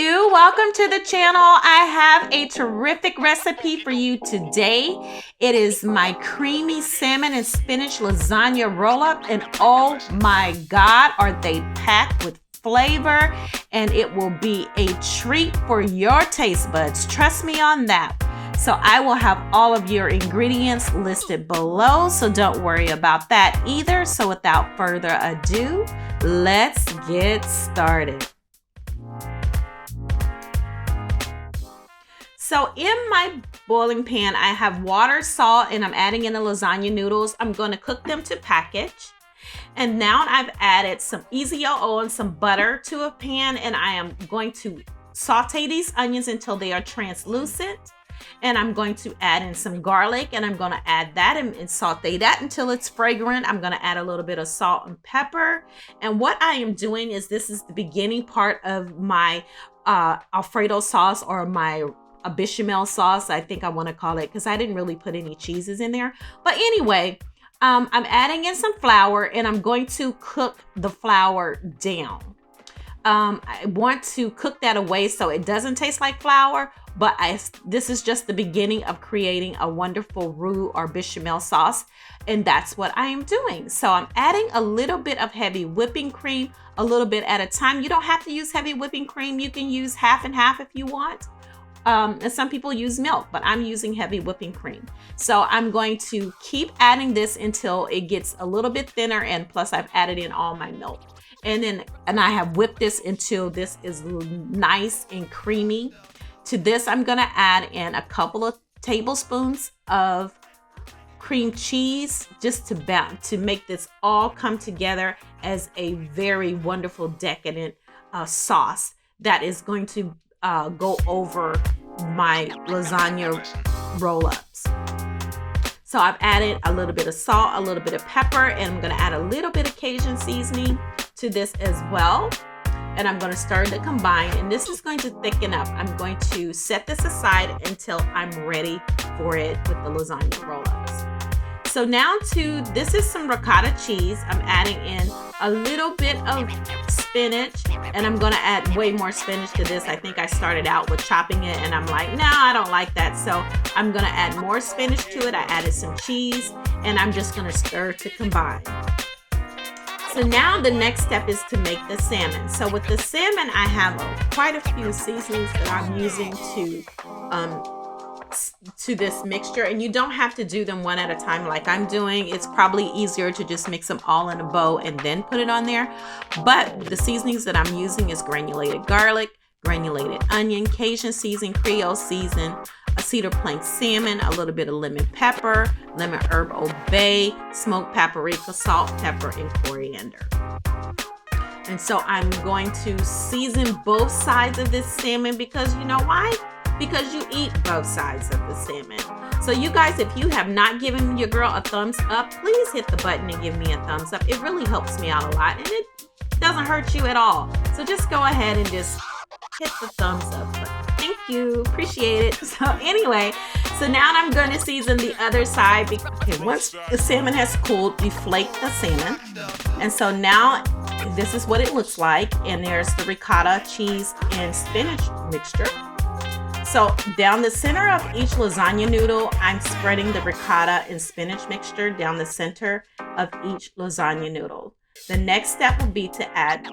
you. Welcome to the channel. I have a terrific recipe for you today. It is my creamy salmon and spinach lasagna roll-up, and oh my God, are they packed with flavor, and it will be a treat for your taste buds. Trust me on that. So I will have all of your ingredients listed below, so don't worry about that either. So without further ado, let's get started. So in my boiling pan, I have water, salt, and I'm adding in the lasagna noodles. I'm going to cook them to package. And now I've added some easy oil and some butter to a pan, and I am going to saute these onions until they are translucent. And I'm going to add in some garlic, and I'm going to add that and saute that until it's fragrant. I'm going to add a little bit of salt and pepper. And what I am doing is this is the beginning part of my Alfredo sauce, or my a bechamel sauce, I think I want to call it, because I didn't really put any cheeses in there. But anyway, I'm adding in some flour, and I'm going to cook the flour down. I want to cook that away so it doesn't taste like flour, but this is just the beginning of creating a wonderful roux or bechamel sauce, and that's what I am doing. So I'm adding a little bit of heavy whipping cream, a little bit at a time. You don't have to use heavy whipping cream. You can use half and half if you want. And some people use milk, but I'm using heavy whipping cream. So I'm going to keep adding this until it gets a little bit thinner, and plus I've added in all my milk. And I have whipped this until this is nice and creamy. To this, I'm gonna add in a couple of tablespoons of cream cheese, just to make this all come together as a very wonderful, decadent sauce that is going to go over my lasagna roll-ups. So I've added a little bit of salt, a little bit of pepper, and I'm gonna add a little bit of Cajun seasoning to this as well. And I'm gonna stir to combine, and this is going to thicken up. I'm going to set this aside until I'm ready for it with the lasagna roll-ups. So now this is some ricotta cheese. I'm adding in a little bit of spinach, and I'm gonna add way more spinach to this. I think I started out with chopping it, and I'm like, no, I don't like that. So I'm gonna add more spinach to it. I added some cheese, and I'm just gonna stir to combine. So now the next step is to make the salmon. So with the salmon, I have quite a few seasonings that I'm using to this mixture, and you don't have to do them one at a time like I'm doing. It's probably easier to just mix them all in a bowl and then put it on there. But the seasonings that I'm using is granulated garlic, granulated onion, Cajun season, Creole season, a cedar plank salmon, a little bit of lemon pepper, lemon herb old bay, smoked paprika, salt, pepper, and coriander. And so I'm going to season both sides of this salmon, because you know why? Because you eat both sides of the salmon. So you guys, if you have not given your girl a thumbs up, please hit the button and give me a thumbs up. It really helps me out a lot, and it doesn't hurt you at all. So just go ahead and just hit the thumbs up button. Thank you, appreciate it. So anyway, so now I'm going to season the other side. Okay, once the salmon has cooled, you flake the salmon. And so now this is what it looks like. And there's the ricotta, cheese, and spinach mixture. So down the center of each lasagna noodle, I'm spreading the ricotta and spinach mixture down the center of each lasagna noodle. The next step will be to add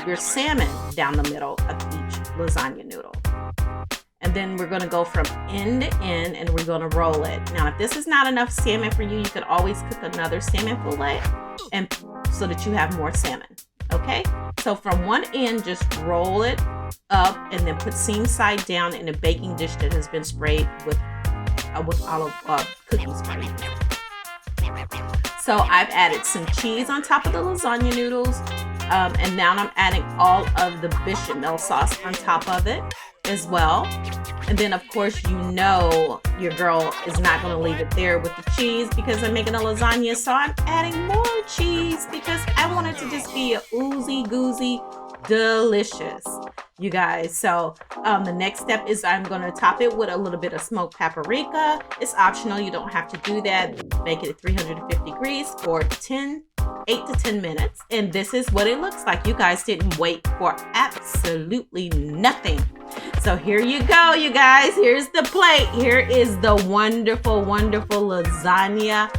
your salmon down the middle of each lasagna noodle. And then we're going to go from end to end, and we're going to roll it. Now, if this is not enough salmon for you, you could always cook another salmon fillet, and so that you have more salmon. Okay? So from one end, just roll it up, and then put seam side down in a baking dish that has been sprayed with olive cooking spray. So I've added some cheese on top of the lasagna noodles, and now I'm adding all of the bechamel sauce on top of it as well. And then of course, you know your girl is not going to leave it there with the cheese, because I'm making a lasagna, so I'm adding more cheese because I want it to just be a oozy goozy delicious, you guys. So the next step is I'm going to top it with a little bit of smoked paprika. It's optional, you don't have to do that. Make it at 350 degrees for 10 8 to 10 minutes. And this is what it looks like. You guys didn't wait for absolutely nothing. So here you go, you guys. Here's the plate. Here is the wonderful, wonderful lasagna.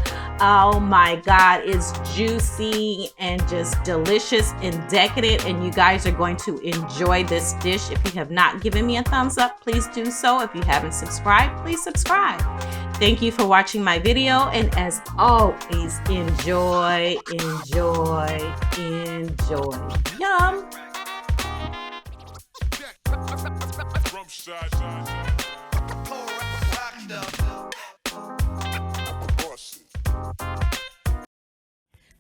Oh my God, it's juicy and just delicious and decadent. And you guys are going to enjoy this dish. If you have not given me a thumbs up, please do so. If you haven't subscribed, please subscribe. Thank you for watching my video. And as always, enjoy, enjoy, enjoy. Yum.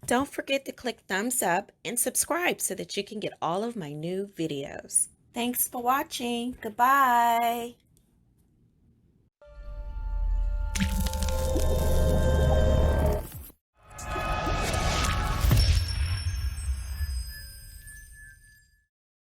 Don't forget to click thumbs up and subscribe so that you can get all of my new videos. Thanks for watching. Goodbye.